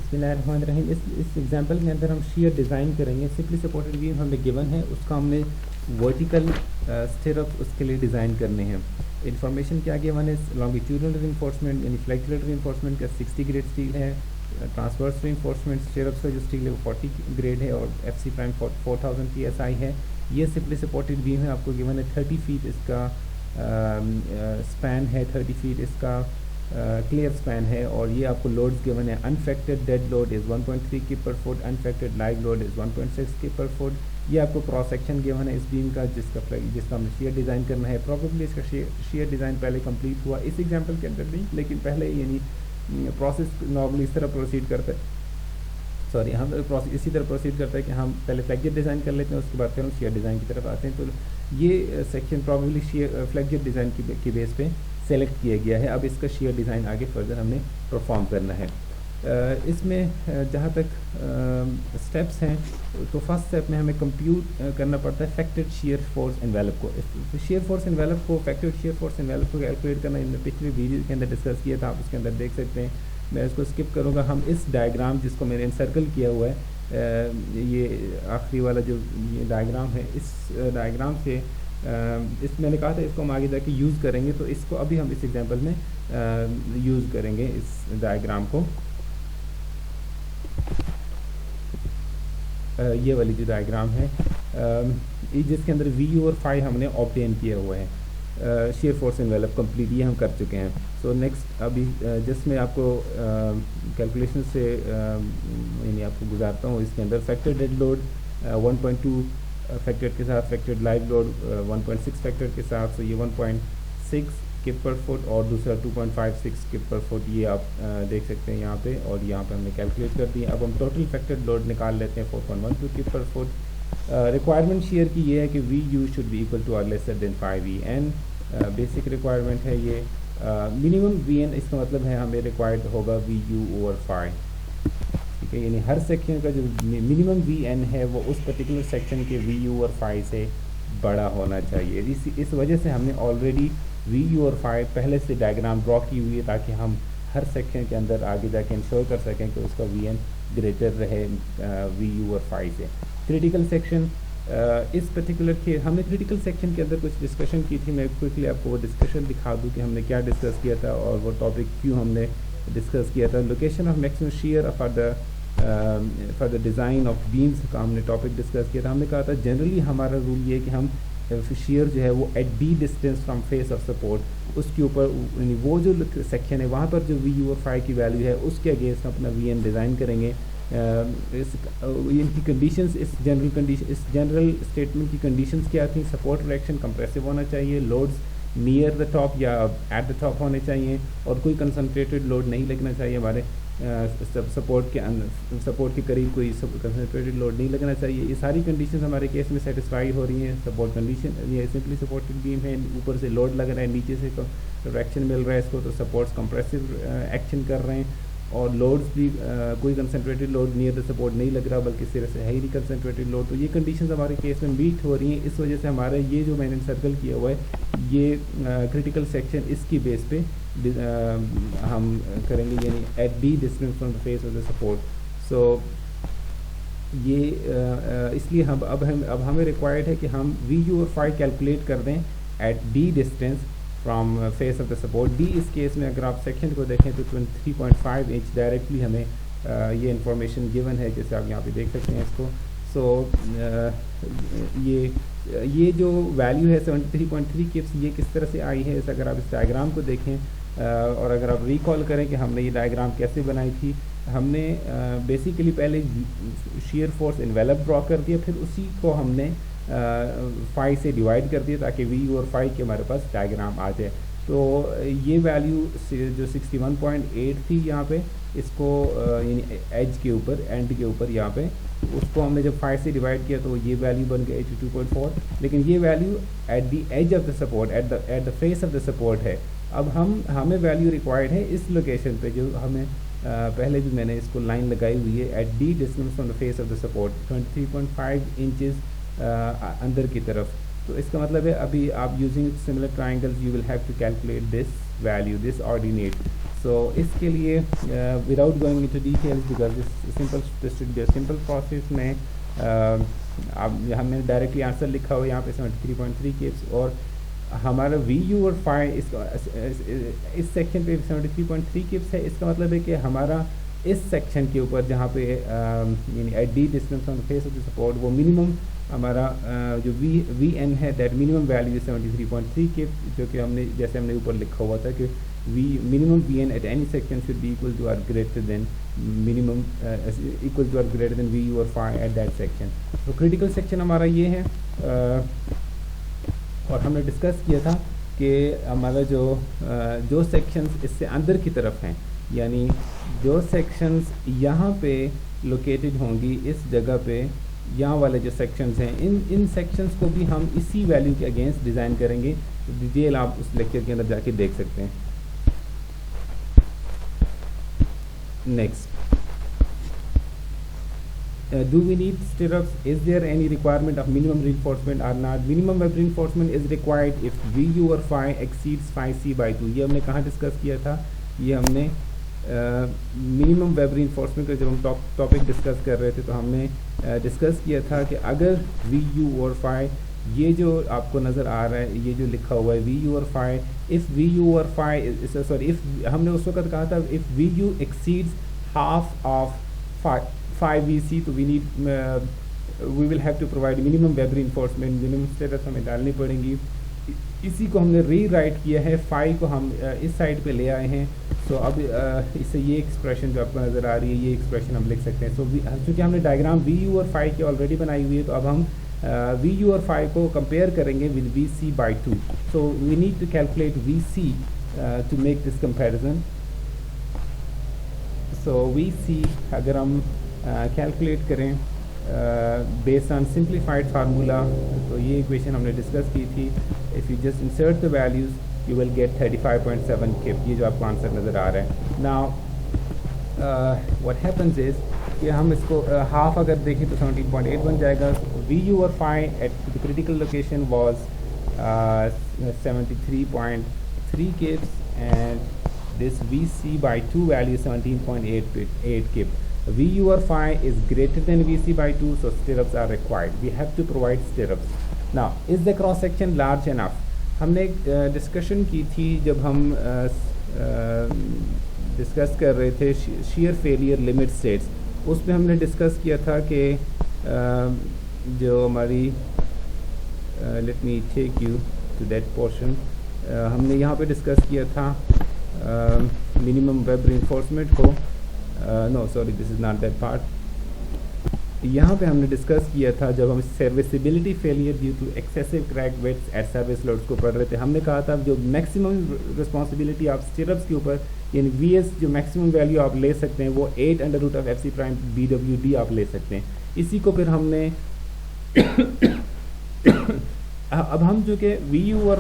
बिस्मिल्लाहिर्रहमानिर्रहीम। इस एग्जांपल के अंदर हम शियर डिज़ाइन करेंगे। सिंपली सपोर्टेड बीम हमें गिवन है, उसका हमने वर्टिकल स्टिरअप उसके लिए डिज़ाइन करने हैं। इन्फॉर्मेशन क्या गिवन है, लॉन्गिट्यूडनल रिइंफोर्समेंट यानी फ्लेक्सुरल रिइंफोर्समेंट का 60 ग्रेड स्टील है, ट्रांसवर्स रिइंफोर्समेंट स्टिरअप्स का जो स्टील है वो 40 ग्रेड है और FC प्राइम 4000 PSI है। ये सिंपली सपोर्टेड बीम है, आपको गिवन है 30 फीट इसका स्पैन है, 30 फीट इसका क्लियर स्पैन है और ये आपको लोड्स गिवन है। अनफेक्टेड डेड लोड इज़ 1.3 किप पर foot, unaffected live load is 1.6 किप पर फुट। ये आपको क्रॉस सेक्शन गिवन है इस बीम का जिसका हमें शेयर डिज़ाइन करना है। प्रॉबेबली इसका शेयर डिज़ाइन पहले कंप्लीट हुआ इस एग्जांपल के अंदर नहीं, लेकिन पहले यानी प्रोसेस नॉर्मली इस तरह प्रोसीड करता है, सॉरी हम प्रोसेस इसी तरह प्रोसीड करते हैं कि हम पहले फ्लैगजेट डिज़ाइन कर लेते हैं, उसके बाद फिर हम शेयर डिज़ाइन की तरफ आते हैं। तो ये सेक्शन प्रॉबेबली शेयर फ्लैगजेट डिज़ाइन की बेस पे सेलेक्ट किया गया है। अब इसका शेयर डिज़ाइन आगे फर्दर हमने परफॉर्म करना है। इसमें जहाँ तक स्टेप्स हैं, तो फर्स्ट स्टेप में हमें कंप्यूट करना पड़ता है फैक्टेड शेयर फोर्स एनवेलप को। शेयर फोर्स एनवेलप को फैक्टेड शेयर फोर्स एनवेलप को कैलकुलेट करना हमने पिछले वीडियो के अंदर डिस्कस किया था, आप उसके अंदर देख सकते हैं। मैं इसको स्किप करूँगा। हम इस डायग्राम जिसको मैंने इंसर्कल किया हुआ है, ये आखिरी वाला जो ये डायग्राम है, इस डायग्राम से इस मैंने कहा था इसको हम आगे जाके यूज़ करेंगे, तो इसको अभी हम इस एग्जांपल में यूज़ करेंगे इस डायग्राम को। ये वाली जो डायग्राम है जिसके अंदर VU और फाई हमने ऑब्टेन किया हुआ है। शेयर फोर्स एनवेलप कंप्लीट ये हम कर चुके हैं। सो नेक्स्ट अभी जिसमें आपको कैलकुलेशन से यानी आपको गुजारता हूँ। इसके अंदर फैक्टर डेड लोड 1.2 फैक्टर के साथ, फैक्टर लाइव लोड 1.6 फैक्टर के साथ, तो ये 1.6 किप पर फुट और दूसरा 2.56 किप पर फुट, ये आप देख सकते हैं यहाँ पे, और यहाँ पे हमने कैलकुलेट कर दिया। अब हम टोटल फैक्टर लोड निकाल लेते हैं 4.12 किप पर फुट। रिक्वायरमेंट शेयर की ये है कि VU should be equal to or lesser than 5EN, basic requirement है ये। मिनिमम VN इसका मतलब है हमें रिक्वायर्ड होगा VU ओवर 5, ठीक है। यानी हर सेक्शन का जो मिनिमम VN है वो उस पर्टिकुलर सेक्शन के VU और 5 से बड़ा होना चाहिए। इस वजह से हमने ऑलरेडी VU और 5 पहले से डायग्राम ड्रॉ की हुई है, ताकि हम हर सेक्शन के अंदर आगे जाके इंश्योर कर सकें कि उसका VN ग्रेटर रहे VU और 5 से। क्रिटिकल सेक्शन इस पर्टिकुलर के हमने क्रिटिकल सेक्शन के अंदर कुछ डिस्कशन की थी। मैं क्विकली आपको वो डिस्कशन दिखा दूं कि हमने क्या डिस्कस किया था और वो टॉपिक क्यों हमने डिस्कस किया था। Location of maximum share for the design of beams का हमने टॉपिक डिस्कस किया था। हमने कहा था जनरली हमारा रूल ये है कि हम शेयर जो है वो at B distance from face of support, उसके ऊपर वो जो सेक्शन है वहाँ पर जो VU और 5 की वैल्यू है उसके अगेंस्ट अपना VN डिज़ाइन करेंगे। इनकी कंडीशंस, इस जनरल स्टेटमेंट की कंडीशंस क्या थी? सपोर्ट रिएक्शन कंप्रेसिव होना चाहिए, लोड्स नियर द टॉप या एट द टॉप होने चाहिए, और कोई कंसनट्रेटेड लोड नहीं लगना चाहिए हमारे सपोर्ट के करीब कोई कंसनट्रेटेड लोड नहीं लगना चाहिए। ये सारी कंडीशंस हमारे केस में सेटिस्फाई हो रही हैं। सपोर्ट कंडीशन ये सिंपली सपोर्टेड बीम है, ऊपर से लोड लग रहा है, नीचे से रिएक्शन मिल रहा है इसको, तो सपोर्ट्स कंप्रेसिव एक्शन कर रहे हैं, और लोड्स भी कोई concentrated load near the support नहीं लग रहा, बल्कि सिर्फ से है ही नहीं कंसनट्रेटेड लोड। तो ये कंडीशंस हमारे केस में मीट हो रही हैं। इस वजह से हमारा ये जो मैंने सर्कल किया हुआ है ये क्रिटिकल सेक्शन इसकी बेस पे हम करेंगे, यानी at B distance from the face of the support. So ये इसलिए अब हमें रिक्वायर्ड है कि हम VU और 5 कैलकुलेट कर दें at B distance from face of the support. D इस केस में अगर आप सेक्शन को देखें तो 23.5 इंच डायरेक्टली हमें ये इंफॉर्मेशन गिवन है, जैसे आप यहाँ पे देख सकते हैं इसको। सो ये जो वैल्यू है 73.3 किप्स, ये किस तरह से आई है, इस अगर आप इस डायग्राम को देखें और अगर आप रिकॉल करें कि हमने ये डायग्राम कैसे बनाई थी। हमने बेसिकली पहले शेयर फोर्स एनवेलप ड्रॉ कर दिया, फिर उसी को हमने 5 से डिवाइड कर दिया ताकि VU और 5 के हमारे पास डायग्राम आ जाए। तो ये वैल्यू जो 61.8 थी यहाँ पे, इसको यानी एज के ऊपर, एंड के ऊपर यहाँ पे, उसको हमने जब 5 से डिवाइड किया तो ये वैल्यू बन गई 82.4। लेकिन ये value at the edge of the support, at the face of the support है। अब हमें वैल्यू रिक्वायर्ड है इस लोकेशन पे, जो हमें पहले भी मैंने इसको लाइन लगाई हुई है, at D distance from the face of the support 23.5 inches अंदर की तरफ। तो इसका मतलब है अभी आप using similar triangles you will have to calculate this value, this ordinate. So इसके लिए without going into details because this simple, this should be a simple process में अब हमने डायरेक्टली आंसर लिखा हुआ यहाँ पे 73.3 किप्स और हमारा वी यू और फाई इस सेक्शन पे 73.3 किप्स है. इसका मतलब है कि हमारा इस सेक्शन के ऊपर जहाँ पे यानी at D distance on the face of the support वो मिनिमम हमारा जो वी एन है दैट मिनिमम वैल्यू 73.3 किप्स, जो कि हमने जैसे हमने ऊपर लिखा हुआ था कि V minimum V N at any section should be equal to or greater than minimum equal to or greater than V U और फाई एट दैट सेक्शन. तो क्रिटिकल सेक्शन हमारा ये है और हमने डिस्कस किया था कि हमारा जो सेक्शंस इससे अंदर की तरफ हैं, यानी जो सेक्शंस यहाँ पे लोकेटेड होंगी इस जगह पे, यहाँ वाले जो सेक्शंस हैं इन सेक्शंस को भी हम इसी वैल्यू के अगेंस्ट डिज़ाइन करेंगे. तो डिटेल आप उस लेक्चर के अंदर जाके देख सकते हैं. Next, do we need stirrups? Is there any requirement of minimum reinforcement or not? Minimum web reinforcement is required if VU or phi exceeds phi c by 2. ये हमने कहाँ डिस्कस किया था? ये हमने मिनिमम वेब रीइंफोर्समेंट का जब हम टॉपिक डिस्कस कर रहे थे तो हमने डिस्कस किया था कि अगर वी यू और फाई, ये जो आपको नज़र आ रहा है, ये जो लिखा हुआ है वी यू और फाई, इफ़ वी यू और फाई सॉरी इफ़ हमने उस वक्त कहा था if V U exceeds half of phi V C, तो we will have to provide minimum web reinforcement. Minimum stirrups हमें डालनी पड़ेंगी. इसी को हमने री राइट किया है, फाई को हम इस साइड पे ले आए हैं. सो अब इससे ये एक्सप्रेशन जो आपको नज़र आ रही है ये एक्सप्रेशन हम लिख सकते हैं. सो चूँकि हमने डायग्राम वी यू और फाई की ऑलरेडी बनाई हुई है तो अब हम वी यू और फाई को कंपेयर करेंगे with V C by 2. So we need to calculate V C to make this comparison. So V C अगर हम कैलकुलेट करें बेस्ड ऑन सिंप्लीफाइड फार्मूला, तो ये इक्वेशन हमने डिस्कस की थी. If you just insert the values you will get 35.7 किप, ये जो आपको आंसर नज़र आ रहा है. नाउ व्हाट हैपन्स इज़ कि हम इसको हाफ अगर देखें तो 17.8 बन जाएगा. वी यू और phi at the critical location was 73.3 kips and this VC by 2 value 17.8 kip. VU or phi is greater than VC by 2, so stirrups are required. We have to provide stirrups. Now, is the cross section large enough? हमने discussion की थी जब हम discuss कर रहे थे shear failure limit states. उसमें हमने डिस्कस किया था कि जो हमारी let me take you to that portion. हमने यहाँ पे डिस्कस किया था मिनिमम वेब रीइंफोर्समेंट को. No sorry, this is not that part. यहाँ पे हमने डिस्कस किया था जब हम serviceability failure due to excessive crack widths at service loads को पढ़ रहे थे. हमने कहा था जो मैक्सिमम रिस्पॉन्सिबिलिटी आप स्टिरअप्स के ऊपर यानी वी एस जो मैक्सिमम वैल्यू आप ले सकते हैं वो 8√f(c prime BWD आप ले सकते हैं. इसी को फिर हमने अब हम जो कि वी यू और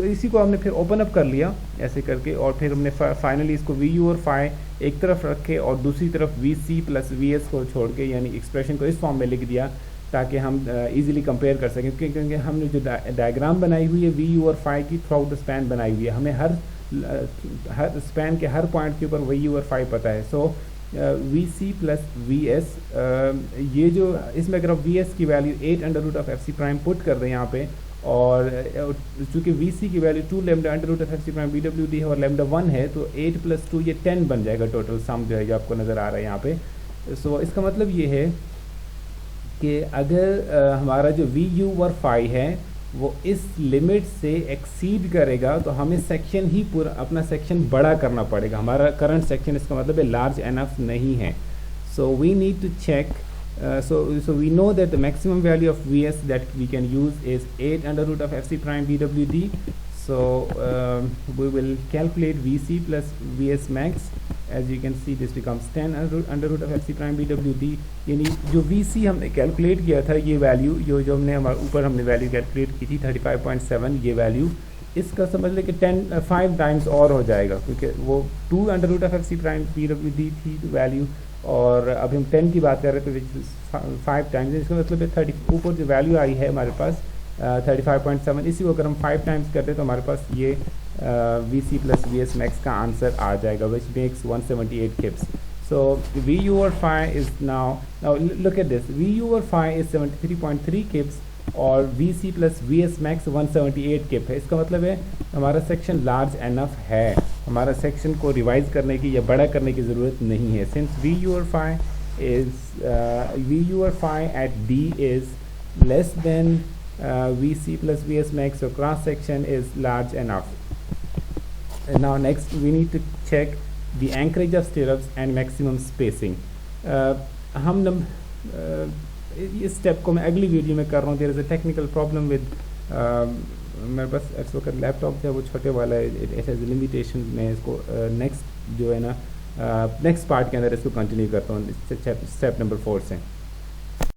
इसी को हमने फिर ओपन अप कर लिया ऐसे करके और फिर हमने फाइनली इसको वी यू और फाई एक तरफ रखे और दूसरी तरफ V C plus V S को छोड़ के यानी एक्सप्रेशन को इस फॉर्म में लिख दिया ताकि हम इजीली कंपेयर कर सकें. क्योंकि हमने जो डायग्राम बनाई हुई है वी यू और फाई की थ्रू आउट द स्पैन बनाई हुई है, हमें हर स्पैन के हर पॉइंट के ऊपर वी यू और फाई पता है. So V C plus V S, ये जो इसमें अगर आप वी एस की वैल्यू 8√f(c prime पुट कर दें यहाँ पे और चूँकि वी सी की value 2 lambda √f(c prime BWD है और लैम्डा 1 है तो 8 + 2 ये 10 बन जाएगा टोटल सम जो है जो आपको नज़र आ रहा है यहाँ पे. सो इसका मतलब ये है कि अगर हमारा जो वी यू और फाई है वो इस लिमिट से एक्सीड करेगा तो हमें सेक्शन ही पूरा अपना सेक्शन बड़ा करना पड़ेगा. हमारा करंट सेक्शन इसका मतलब है लार्ज एनफ नहीं है. So we need to check. So we know that the maximum value of Vs that we can use is 8√f(c prime BWD. So we will calculate Vc plus Vs max. As you can see, this becomes 10√f(c prime BWD. यानी जो Vc हमने calculate किया था ये value जो हमने हमारे ऊपर हमने वैल्यू कैलकुलेट की थी 35.7, ये वैल्यू इसका समझ लें कि 5 टाइम्स और हो जाएगा क्योंकि वो 2√f(c prime BWD थी वैल्यू और अभी हम 10 की बात कर रहे थे तो 5 टाइम्स. इसका मतलब है 30 ऊपर जो वैल्यू आई है हमारे पास 35.7, इसी को अगर हम 5 टाइम्स करते तो हमारे पास ये V C plus V S max का आंसर आ जाएगा, which makes 178 kips. So VU over phi is now look at this. VU over phi is 73.3 kips और VC plus VS max 178 किप है. इसका मतलब है हमारा सेक्शन लार्ज एनफ है, हमारा सेक्शन को रिवाइज करने की या बड़ा करने की ज़रूरत नहीं है. Since VU over phi at D is less than VC plus VS max, so cross section is large enough. And now next we need to check the anchorage of stirrups and maximum spacing. इस step को मैं अगली video में कर रहा हूँ. There is a technical problem with मेरे पास इस वक्त लैपटॉप है वो छोटे वाला है, इट हैज़ लिमिटेशन. मैं इसको नेक्स्ट जो है ना नेक्स्ट पार्ट के अंदर इसको कंटिन्यू करता हूँ स्टेप नंबर 4 से.